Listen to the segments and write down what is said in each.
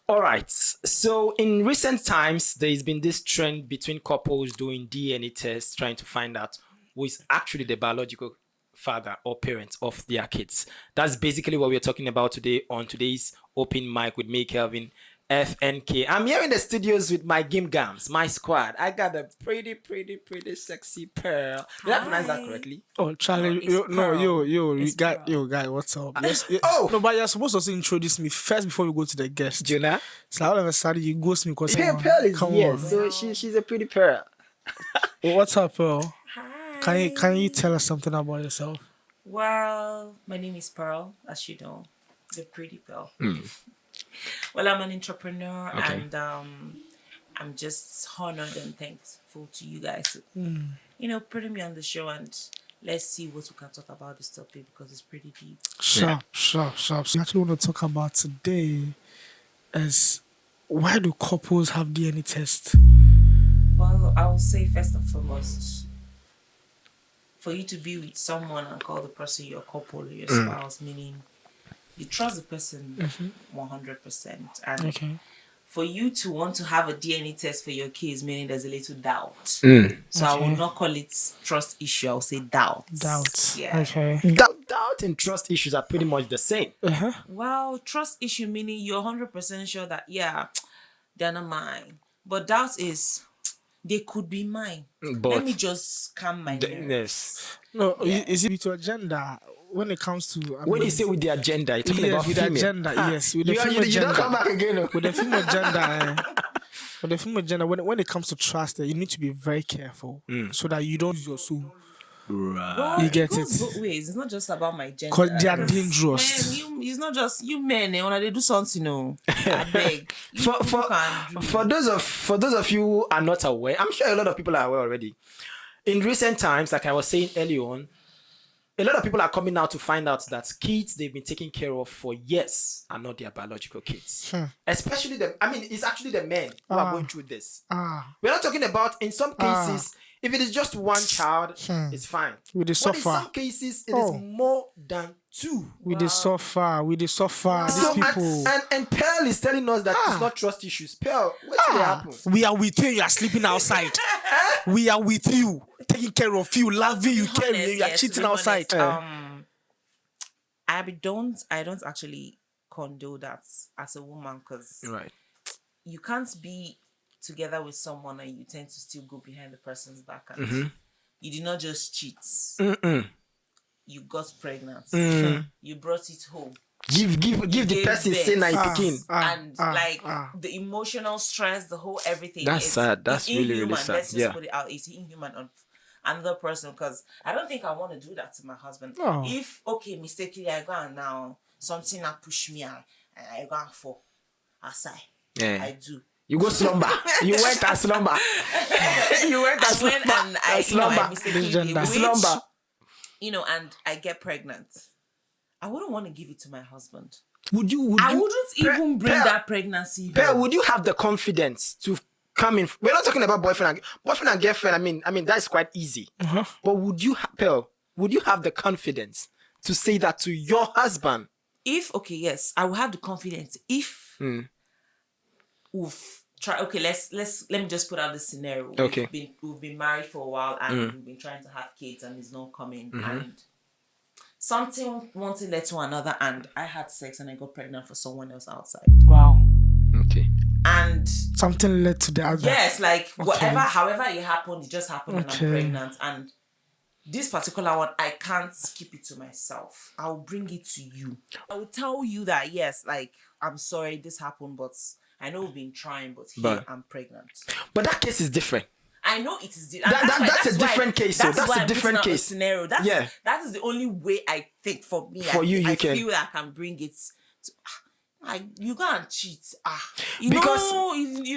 All right. So in recent times, there's been this trend between couples doing DNA tests, trying to find out who is actually the biological father or parent of their kids. That's basically what we're talking about today on today's open mic with me, Kelvin FNK. I'm here in the studios with my Gim Gams, my squad. I got a pretty sexy pearl. Did I pronounce that Hi. correctly? Oh, Charlie, it's Pearl. you It's guy, Pearl. guy, what's up? Yes, Oh, no, but you're supposed to also introduce me first before we go to the guest. Jonah. So all of a sudden you ghost me because Yeah, Pearl is come here. on. So she's a pretty pearl. What's up, Pearl? Hi. Can you tell us something about yourself? Well, my name is Pearl, as you know, the pretty Pearl. Well, I'm an entrepreneur, Okay. and I'm just honored and thankful to you guys, putting me on the show, and let's see what we can talk about this topic because it's pretty deep. Sharp. So we actually want to talk about today is why do couples have DNA tests? Well, I will say first and foremost, for you to be with someone and call the person your couple or your spouse, meaning you trust the person 100%. And Okay. for you to want to have a DNA test for your kids, meaning there's a little doubt. So I will Okay. not call it trust issue. I'll say doubt. Doubt. Yeah. Okay. Doubt and trust issues are pretty much the same. Well, trust issue meaning you're 100% sure that, they're not mine. But doubt is, they could be mine. But Let me just calm my nerves. yes. No, is it with your gender when it comes to When you say with the agenda, you're talking yes, about with the female. agenda, yes, with the You, female you gender. don't come back again. With the female gender, with the female gender, when it comes to trust, you need to be very careful so that you don't use your soul. Well, You get goes it? both ways. It's not just about my gender. 'Cause they are 'Cause, dangerous. Man, it's not just you men. When they do something, I beg. You For, people for, can do. for those of you who are not aware, I'm sure a lot of people are aware already. In recent times, like I was saying early on, a lot of people are coming out to find out that kids they've been taking care of for years are not their biological kids. Especially it's actually the men who are going through this. We're not talking about, in some cases, if it is just one child, it's fine. We dey But in suffer. some cases, it is more than two. We dey suffer. These So, people. and Pearl is telling us that it's not trust issues. Pearl, what did happen? We are with you. You are sleeping outside. We are with you, taking care of you, loving you, caring you. You are Yes, to cheating be outside. honest, I don't actually condone that as a woman because Right. you can't be together with someone and you tend to still go behind the person's back and you did not just cheat. You got pregnant. You brought it home. Give the gave person birth. say na picking. The emotional stress, the whole everything. That's it's, sad. That's it's really, really inhuman. sad. Let's just Yeah. put it out. It's inhuman on another person because I don't think I want to do that to my husband. No. If mistakenly I go and now something that push me and I go and fall aside. Yeah. I do. You go slumber. You went and slumber. You went and I went slumber. and I slumber. mistakenly Gender. which, Slumber. and I get pregnant. I wouldn't want to give it to my husband. Would you? I wouldn't even bring Pearl, that pregnancy Pearl, home. would you have the confidence to come in? We're not talking about boyfriend and girlfriend. I mean that's quite easy. But would you, Pearl? Would you have the confidence to say that to your husband? If yes, I will have the confidence. If let me just put out this scenario. Okay. We've been married for a while and we've been trying to have kids and it's not coming and something wanting led to another and I had sex and I got pregnant for someone else outside. Wow. Okay. And Something led to the other. yes, however it happened, it just happened and I'm Okay. pregnant. And this particular one, I can't keep it to myself. I'll bring it to you. I will tell you that, yes, I'm sorry this happened, but I know we've been trying, but I'm pregnant. But that case is different. I know it is. That's a different case, so that's a different case. Scenario. That is the only way I think for me. I feel that I can bring it. You go and cheat. You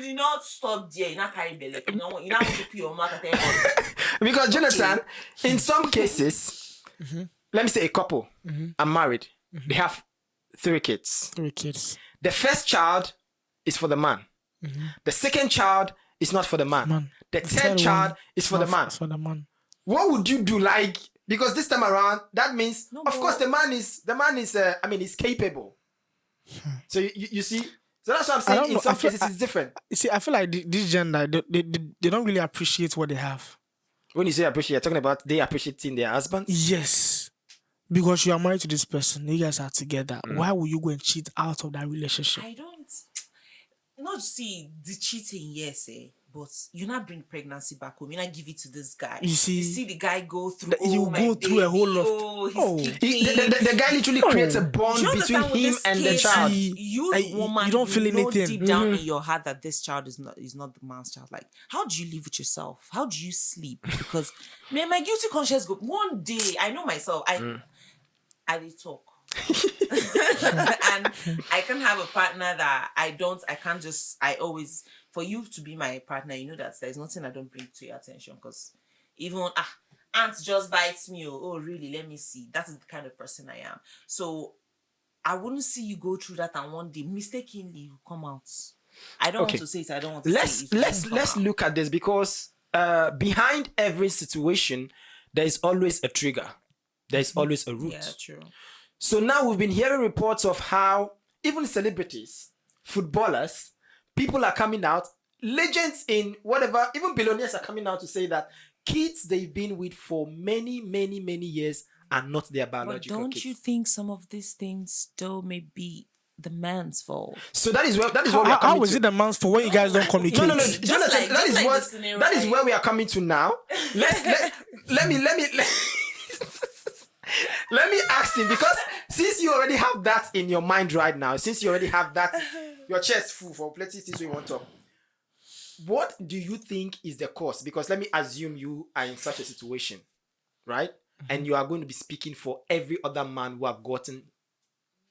did not stop there. You not carry belly. You not want to put your mouth at everybody. Because Jonathan, in some cases, let me say a couple are married. They have 3 kids. 3 kids. The first child is for the man. The second child is not for the man. The third child is for the man. For the man. What would you do? Because this time around, that means, of course, the man is, he's capable. So you see, So that's what I'm saying. In some cases, it's different. You see, I feel like this gender, they don't really appreciate what they have. When you say appreciate, you're talking about they appreciating their husbands? Yes. Because you are married to this person, you guys are together. Why would you go and cheat out of that relationship? I don't. Not see the cheating, yes, but you not bring pregnancy back home. You not give it to this guy. You see the guy go through. You go through a whole lot. The guy literally creates a bond between him and the child. You woman, you don't feel anything deep down in your heart that this child is not the man's child. Like, how do you live with yourself? How do you sleep? Because my guilty conscience go one day. I know myself. I did talk. And I can have a partner that I always, for you to be my partner, you know that there's nothing I don't bring to your attention, because even aunt just bites me, oh really, let me see. That is the kind of person I am. So I wouldn't see you go through that and one day mistakenly you come out. I don't want to say it, I don't want to say it. Let's look at this, because behind every situation there is always a trigger. There is always a root. Yeah, true. So now we've been hearing reports of how even celebrities, footballers, people are coming out, legends in whatever, even billionaires are coming out to say that kids they've been with for many, many, many years are not their biological But don't kids. you think some of these things still may be the man's fault? So that is what we are coming to. How is it the man's fault when you guys don't communicate? No. Jonathan, that is where we are coming to now. Let me ask him, because since you already have that in your mind right now, since you already have that, your chest full for plenty things you want to talk, what do you think is the cause? Because let me assume you are in such a situation, right? And you are going to be speaking for every other man who have gotten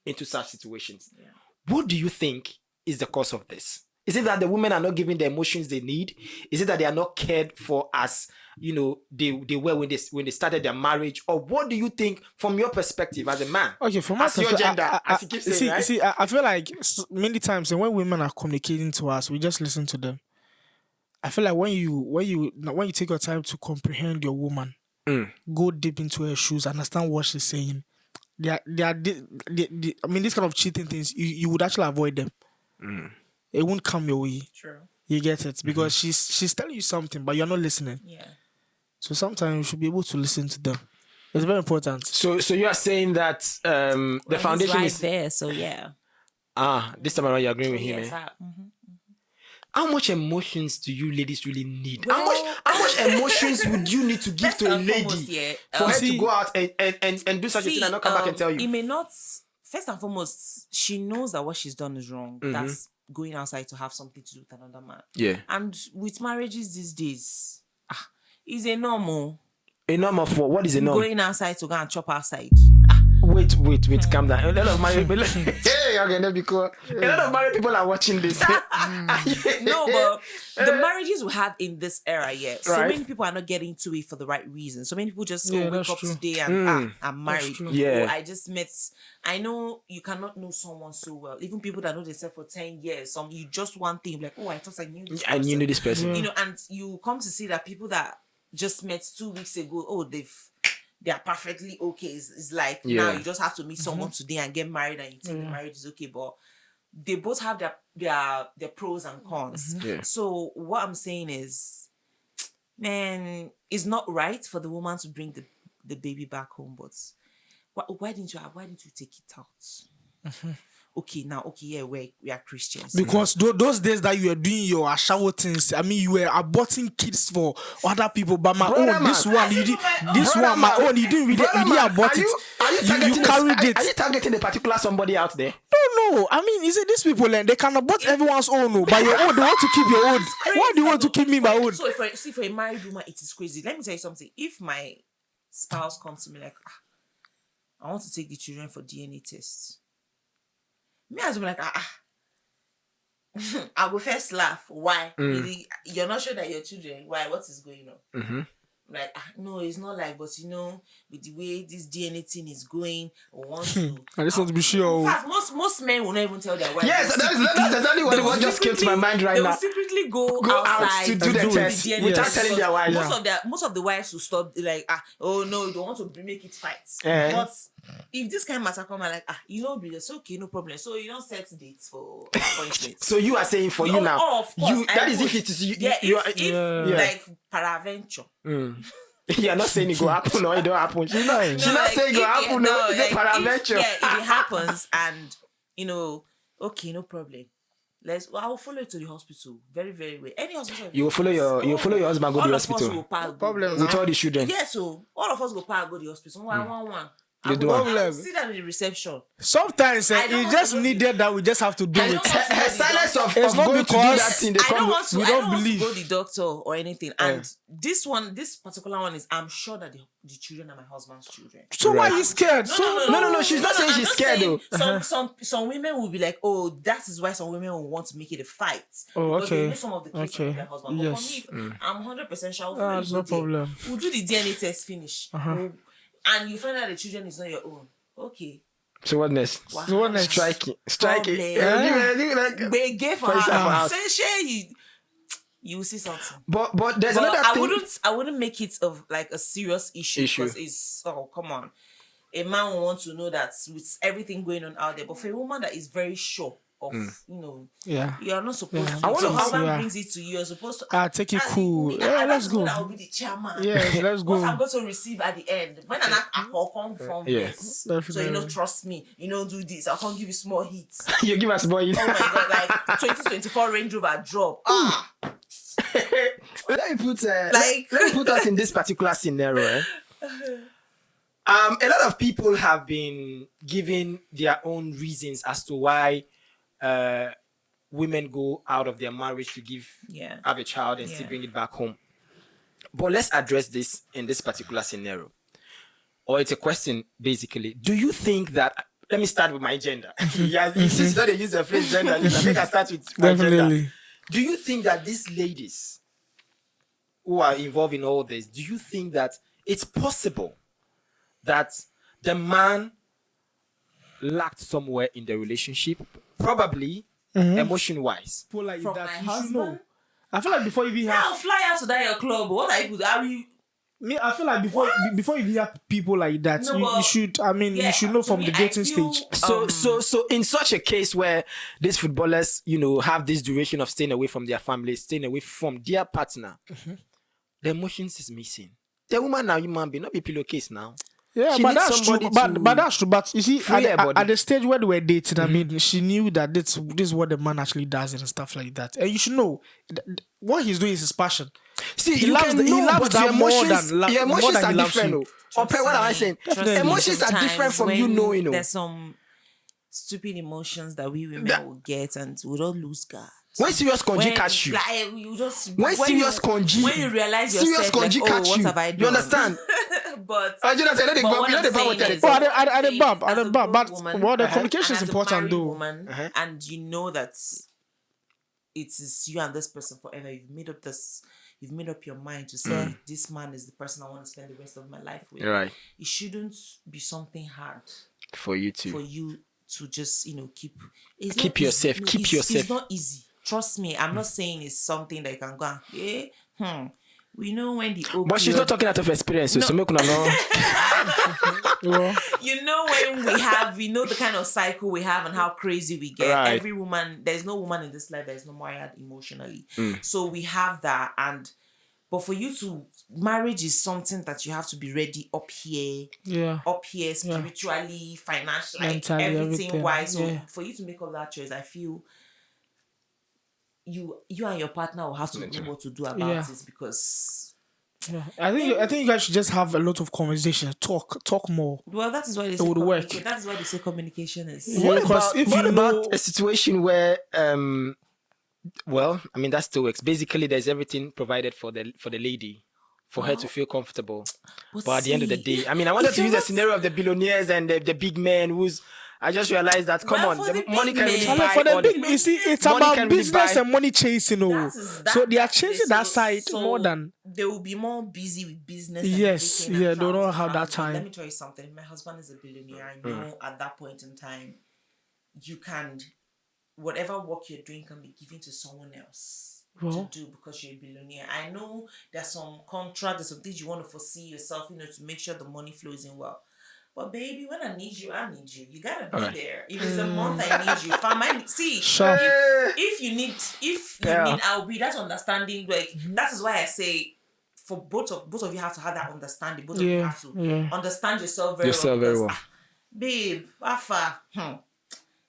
into such situations. Yeah. What do you think is the cause of this? Is it that the women are not giving the emotions they need? Is it that they are not cared for as they were when they started their marriage? Or what do you think from your perspective as a man? Okay, from my perspective, your gender, as you keep saying, right? See, I feel like many times when women are communicating to us, we just listen to them. I feel like when you take your time to comprehend your woman, go deep into her shoes, understand what she's saying. I mean, this kind of cheating things, you would actually avoid them. It won't come your way. True. You get it? Because she's telling you something, but you're not listening. Yeah. So sometimes you should be able to listen to them. It's very important. So you are saying that the foundation is there. So yeah. This time around you're agreeing with him. Yes, How much emotions do you ladies really need? How much emotions would you need to give to a lady for her to go out and do such a thing and not come back and tell you? It may not. First and foremost, she knows that what she's done is wrong. That's going outside to have something to do with another man. Yeah. And with marriages these days, it's a normal. A norm of what? What is a norm? Going outside to go and chop outside. Wait, calm down. A lot of married people. Hey, okay, let me go. A lot of married people are watching this. No, but the marriages we have in this era, so right. many people are not getting to it for the right reason. So many people just wake up today and I'm married. Yeah. I just met. I know you cannot know someone so well. Even people that know themselves for 10 years. You just one thing like, I thought I knew this person. I knew this person. And you come to see that people that just met 2 weeks ago, they are perfectly okay. It's like now you just have to meet someone today and get married, and you think the marriage is okay, but they both have their pros and cons. Yeah. So what I'm saying is, man, it's not right for the woman to bring the baby back home, but why didn't you take it out? Okay, we are Christians. Because those days that you were doing your ashawo things, I mean, you were aborting kids for other people, but my own, you didn't really abort it. You carried it. Are you targeting a particular somebody out there? No. I mean, you see, these people, they can abort everyone's own, but your own, they want to keep your own. Why do you want to keep me my own? So for a married woman, it is crazy. Let me tell you something. If my spouse comes to me like, I want to take the children for DNA tests. Me as well like, I'll go first laugh. Why? You're not sure that your children. Why? What is going on? Like, no, it's not like, but with the way this DNA thing is going, I want to. I just want to be sure. In fact, most men will not even tell their wives. Yes, that's exactly what just came to my mind right now. They will secretly go outside to do the test without telling their wives. Most of the wives will stop like, oh no, you don't want to make it fight. Yeah. But if this kind of matter come, I'm like, it's okay, no problem. So you don't set dates for appointments. So you are saying for you now, of course, you that is if it is you. Like paraventure. You're not saying it go happen or it don't happen. She's not saying it go happen. No, it's a paraventure. If it happens and okay, no problem. I will follow you to the hospital. Very, very well. Any hospital. You will follow your husband go to the hospital. All of us will pass. Problem with all the children. Yes, so all of us go pass go to the hospital. One. You do I sit down in the reception. Sometimes it just needed that we just have to do it. Her silence of it's not going because to do that thing. I don't want to go to the doctor or anything. And this particular one is, I'm sure that the children are my husband's children. So why are you scared? No. She's not saying she's scared though. Some women will be like, oh, that is why some women will want to make it a fight. Oh, okay. Because they know some of the kids from their husband. But for me, I'm 100% sure. That's no problem. We'll do the DNA test, finish. And you find out the children is not your own. Okay. So what next? Wow. So what next? Strike it. They gave for her. Say share you will see something. But there's another thing. I wouldn't make it of like a serious issue because it's come on. A man will want to know that with everything going on out there, but for a woman that is very sure of you're not supposed to. I want to husband brings it to you. You're supposed to take it cool. Let's go. I'll be the chairman. Yeah, let's go. What I'm going to receive at the end. When an alcohol come from this, so trust me. Do this. I can't give you small hits. You give us small hits. Oh my god, like 2024 Range Rover drop. Let me put us in this particular scenario. A lot of people have been giving their own reasons as to why women go out of their marriage to have a child and still bring it back home. But let's address this in this particular scenario. Or it's a question, basically. Do you think that... Let me start with my gender. Since you don't use the phrase gender, I think I start with my gender. Do you think that these ladies who are involved in all this, do you think that it's possible that the man lacked somewhere in the relationship, probably emotion-wise? From my husband? I feel like before you even I'll fly out to that your club. What are you? I feel like before you hear people like that, you should know from the dating stage. So in such a case where these footballers, have this duration of staying away from their family, staying away from their partner, the emotions is missing. The woman now, human being, not be pillowcase now. Yeah, but that's true. But that's true. But you see, at the stage where they were dating, she knew that this is what the man actually does and stuff like that. And you should know what he's doing is his passion. See, he loves that your emotions are different. What am I saying? Emotions are different from you knowing. There's some stupid emotions that we women will get, and we don't lose guard. When serious conji catch you, when you realize yourself, what have I done? You understand? But the communication is important, though. Woman, and you know that it is you and this person forever. You've made up your mind to say this man is the person I want to spend the rest of my life with. Right. It shouldn't be something hard for you to just keep yourself. It's not easy. Trust me, I'm not saying it's something that you can go. We know when the opioid... But she's not talking out of experience, so make no. You know when we know the kind of cycle we have and how crazy we get. Right. Every woman, there's no woman in this life that is not wired emotionally. So we have that, but for you to marriage is something that you have to be ready up here spiritually, financially, mentally, everything wise. So for you to make all that choice, I feel you and your partner will have to know what to do about it, because I think you guys should just have a lot of conversation, talk more. Well, that is why it would work. That is why they say communication is. What about a situation where that still works. Basically, there's everything provided for the lady, for her to feel comfortable. But at the end of the day, I wanted to use the scenario of the billionaires and the big men who's. I just realized that, the money can really buy. For the big, you see, it's about business and money chasing. So they are chasing that side more than... They will be more busy with business. Yes, they don't have that time. Let me tell you something. My husband is a billionaire. I know at that point in time, you can... Whatever work you're doing can be given to someone else to do because you're a billionaire. I know there's some contract, there's some things you want to foresee yourself, to make sure the money flows in well. But baby, when I need you, I need you. You gotta be there. If it's a month I need you, fine. See, if you need, I'll be that understanding. Like that is why I say, for both of you have to have that understanding. Both of you have to understand yourself very well. Babe, Afa,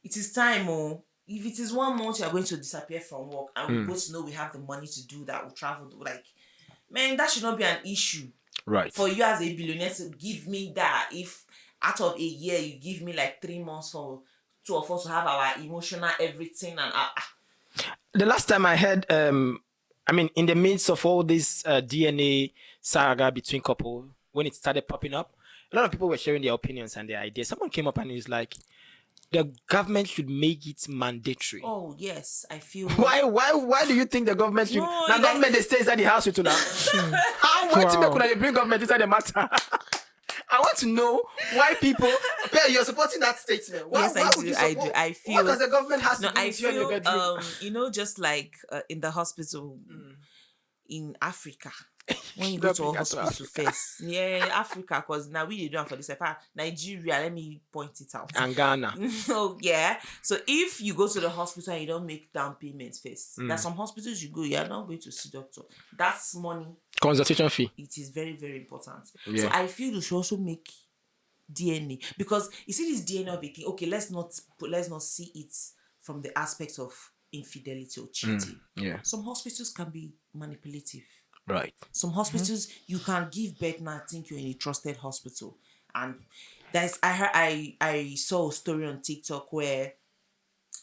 it is time. Oh, if it is 1 month, you are going to disappear from work, and we both know we have the money to do that. We'll travel. Like, man, that should not be an issue. Right. For you as a billionaire to give me that, if out of a year you give me like 3 months for 2 of us to have our emotional everything and The last time I heard, in the midst of all this DNA saga between couple, when it started popping up, a lot of people were sharing their opinions and their ideas. Someone came up and he was like, the government should make it mandatory. Oh yes, I feel. Why do you think the government should? Government they stay inside the house with you now. How much they bring government inside the matter? I want to know why people. You're supporting that statement. Yes, I do. I feel. What does the government have to do I feel, in your bedroom? just like in the hospital in Africa. When you go to a hospital first, Africa, because now we don't for this. Nigeria, let me point it out. And Ghana. So if you go to the hospital and you don't make down payments first, there's some hospitals you go, you are not going to see doctor. That's money. Consultation fee. It is very, very important. Yeah. So I feel you should also make DNA, because you see this DNA of a thing. Okay, let's not see it from the aspect of infidelity or cheating. Yeah. Some hospitals can be manipulative. Right. Some hospitals you can give birth now. I think you're in a trusted hospital, and I saw a story on TikTok where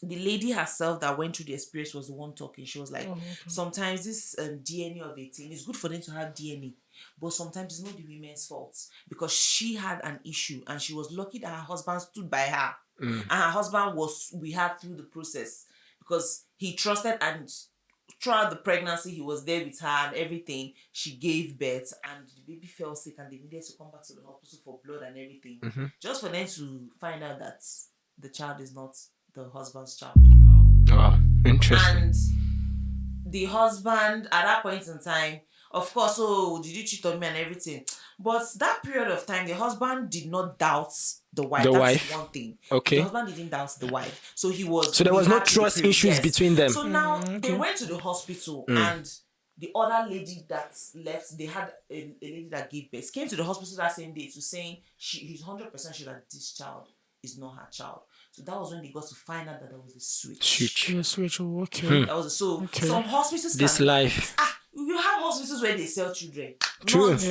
the lady herself that went through the experience was the one talking. She was like, sometimes this DNA of a thing, it's good for them to have DNA, but sometimes it's not the women's fault, because she had an issue and she was lucky that her husband stood by her, and her husband was with her through the process, because he trusted, and throughout the pregnancy he was there with her and everything. She gave birth and the baby fell sick and they needed to come back to the hospital for blood and everything, just for them to find out that the child is not the husband's child. Oh, interesting. And the husband at that point in time, of course, did you cheat on me and everything? But that period of time, the husband did not doubt the wife. That's one thing. Okay. The husband didn't doubt the wife. So he was. So there was no trust issues between them. So now they went to the hospital and the other lady that left, they had a lady that gave birth, came to the hospital that same day to saying he's 100% sure that this child is not her child. So that was when they got to find out that there was a switch. Yeah, switch. Okay. That was some hospitals. This life. You have hospitals where they sell children. True. This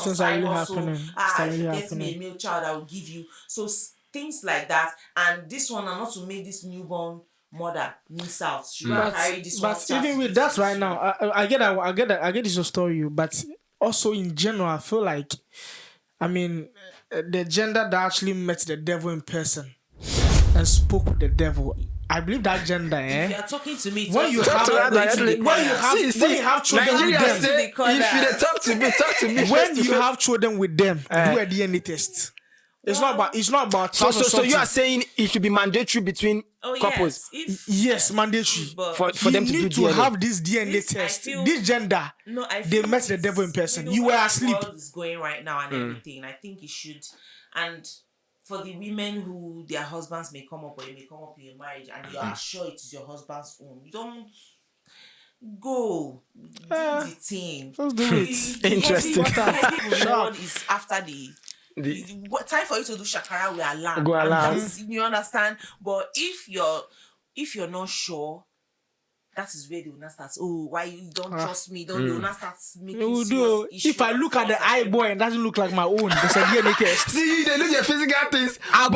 things are really happening. If you get me a male child, I will give you. So things like that. And this one, I'm not to make this newborn mother miss out. She will carry this one. But even with that right now, I get this your story, but also in general, I feel like, the gender that actually met the devil in person and spoke with the devil, I believe that gender, If you're talking to me, when you have children with them, if you talk to me. When you have children with them, do a DNA test. It's not about. So you are saying it should be mandatory between couples? Yes, mandatory. For them to do need to have this DNA test. This gender, they met the devil in person. You were asleep. The world is going right now and everything. I think it should. And for the women who their husbands may come up, or you may come up in your marriage and you are sure it is your husband's own, you don't go do the thing. Let's do it. Interesting. The world is after the time for you to do shakara with alarm. Go alarm. You understand? But if you're not sure, that is where they will not start. Oh, why you don't trust me? They will not start making serious issues. If I look at the eye boy and it doesn't look like my own, there's a DNA test. See, they look at physical things. I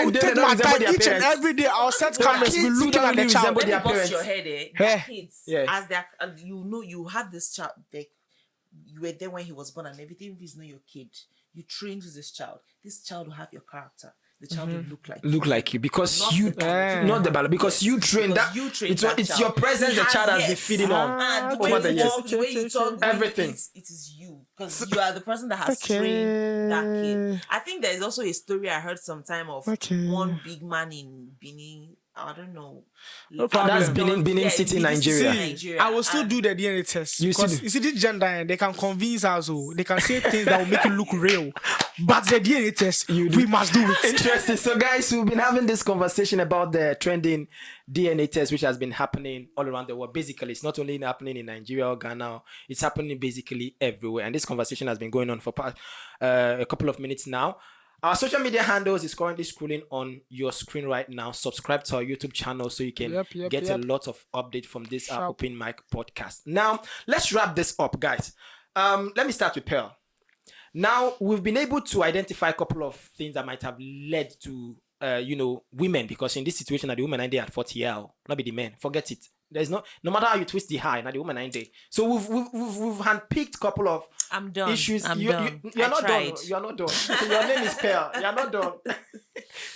will take my time each and every day. I'll set cameras. We're looking at the child. When you bust your head, their kids, Yeah. as they are, you had this child. You were there when he was born and everything. If he's not your kid, you trained this child. This child will have your character. The child will look like you because you not the balance, because you train that. It's your presence the child has been feeding on over the years. The way you talk, everything. It is you, because you are the person that has trained that kid. I think there is also a story I heard sometime of one big man in Benin. I don't know. No problem. That's Benin City, Nigeria. See, I will still do the DNA test. Because you see this gender, they can convince us, they can say things that will make it look real. But the DNA test, we must do it. Interesting. So guys, we've been having this conversation about the trending DNA test, which has been happening all around the world. Basically, it's not only happening in Nigeria or Ghana, it's happening basically everywhere. And this conversation has been going on for a couple of minutes now. Our social media handles is currently scrolling on your screen right now. Subscribe to our YouTube channel so you can get a lot of update from this Open Mic podcast. Now, let's wrap this up, guys. Let me start with Pearl. Now, we've been able to identify a couple of things that might have led to, women, because in this situation, the women are there at 40L, not be the men. Forget it. There's no matter how you twist the high, now the woman ain't there. So we've handpicked a couple of issues. You're not done. You're not done. Your name is Pearl. You're not done.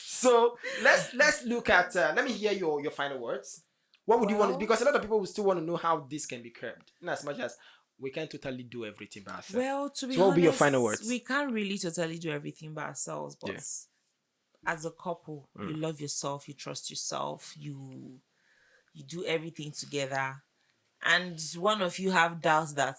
So let's look at. Let me hear your final words. What would you want to? Because a lot of people will still want to know how this can be curbed. In as much as we can't totally do everything by ourselves. Well, to be honest, what would be your final words? We can't really totally do everything by ourselves, but as a couple, you love yourself, you trust yourself, you do everything together, and one of you have doubts that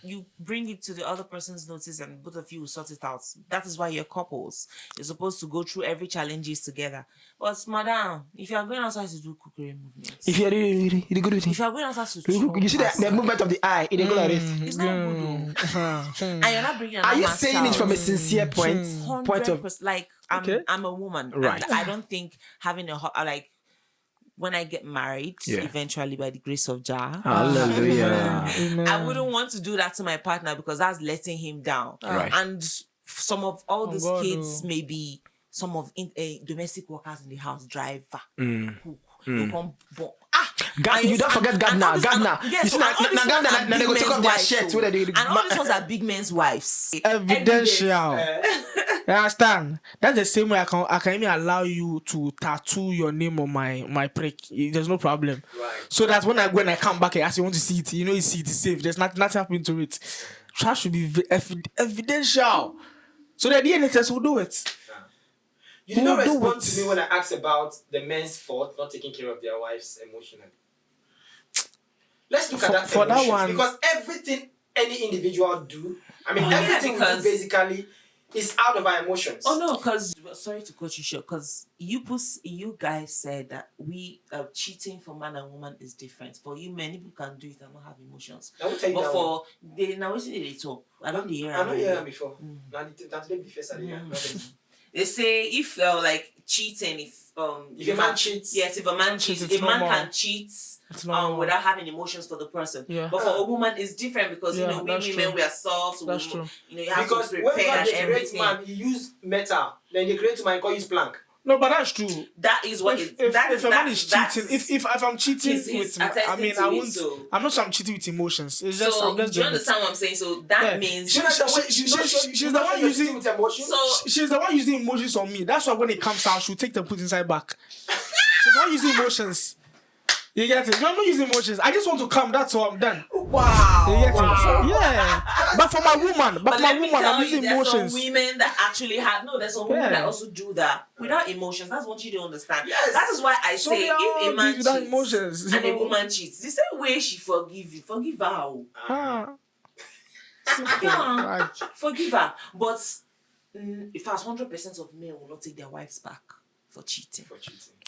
you bring it to the other person's notice, and both of you will sort it out. That is why you're couples. You're supposed to go through every challenges together. But madam, if you are going outside to do cookery movements, if you're really good with it, if you are going outside to you see the movement of the eye, it go like this. It's not good. And you're not bringing. Are you saying it from a sincere point of like I'm a woman, right? And I don't think having a when I get married, eventually by the grace of Jah, hallelujah, I wouldn't want to do that to my partner because that's letting him down. Right. And some of all these kids, maybe some of domestic workers in the house, driver, who come. You don't forget Gardner. Yes, and all these ones are big men's wives. Evidential. You understand? That's the same way I can even allow you to tattoo your name on my prick. There's no problem. Right. So that when I come back and ask you want to see it, you know you see it is safe. There's nothing happening to it. That should be evidential. So the DNA test will do it. You did not respond to me when I asked about the men's fault not taking care of their wives emotionally. Let's look at that for that one, because everything any individual do, everything we do basically is out of our emotions. Oh no, because sorry to cut you short, because you guys said that we cheating for man and woman is different. For you, many people can do it and not have emotions. I will tell you but that for one. now, they talk. I don't hear. I don't hear them before. Now today be first year. They say if cheating, if a man cheats, yes, if a man cheats, a man can cheat without having emotions for the person. Yeah. But for a woman, it's different because we women we are soft. That's true. You have because to prepare when they everything. create man, he use metal. Then they create man, call use plank. No, but that's true. That is what if a man is cheating, if I'm cheating I'm not saying I'm cheating with emotions. It's just do you understand what I'm saying? So that means she's the one using emotions. She's the one using emotions on me. That's why when it comes out, she'll take them put inside back. She's not using emotions. You get it? I'm not using emotions. I just want to come. That's all. I'm done. Wow. You get it? Yeah. But for my woman, I'm using emotions. There's some women that actually have there's some women that also do that without emotions. That's what you don't understand. Yes. That is why I say if a man cheats emotions, and a woman cheats, the same way she forgive you, forgive her. Forgive her. But if as 100% of men will not take their wives back for cheating.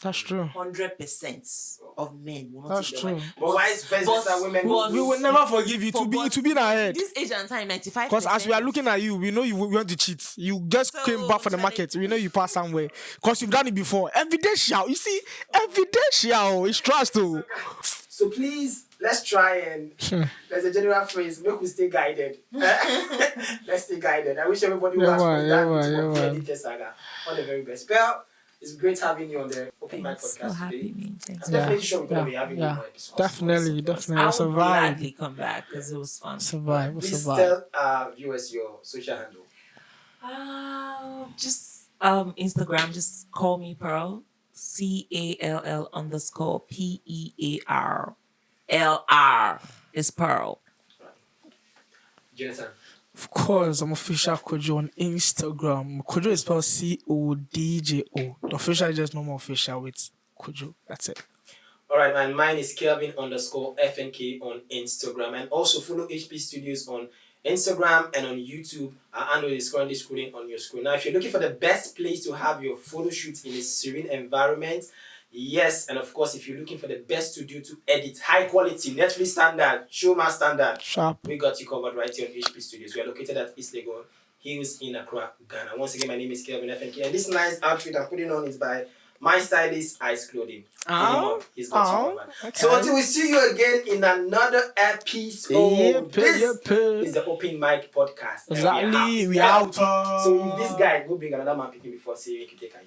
That's true. 100% of men will not take their wives. But vice versa, women. We will never forgive you to be in our head. This age and time, 95%. Because as we are looking at you, we know you want to cheat. You just came back from the market. We know you passed somewhere. Because you've done it before. Evidential. You see, evidential. It's trust too. So please, let's try and there's a general phrase, make we stay guided. Let's stay guided. I wish everybody who has done this saga all the very best. Pearl, it's great having you on the Open Mic podcast today. I'm definitely sure we're going to be having you on this. Definitely. I will gladly come back because it was fun. Please tell viewers your social handle. Just Instagram, just call me Pearl. CALL_PEAR. LR is Pearl. Jonathan. Of course, I'm official Kojo on Instagram. Kojo is spelled CODJO. The official is just normal official with Kojo. That's it. All right, man. Mine is Kelvin_FNK on Instagram. And also follow HP Studios on Instagram and on YouTube. Our handle is currently scrolling on your screen. Now, if you're looking for the best place to have your photo shoot in a serene environment, yes, and of course, if you're looking for the best studio to edit, high quality, Netflix standard, Showman standard, Sharp. we got you covered right here on HP Studios. We are located at East Legon Hills in Accra, Ghana. Once again, my name is Kelvin FNK, and this nice outfit I'm putting on is by my stylist, Ice Clothing. He's got you covered. Okay. So until we see you again in another episode, this is the Open Mic Podcast. Exactly, we out. So if this guy go bring another man picking before saying you can take a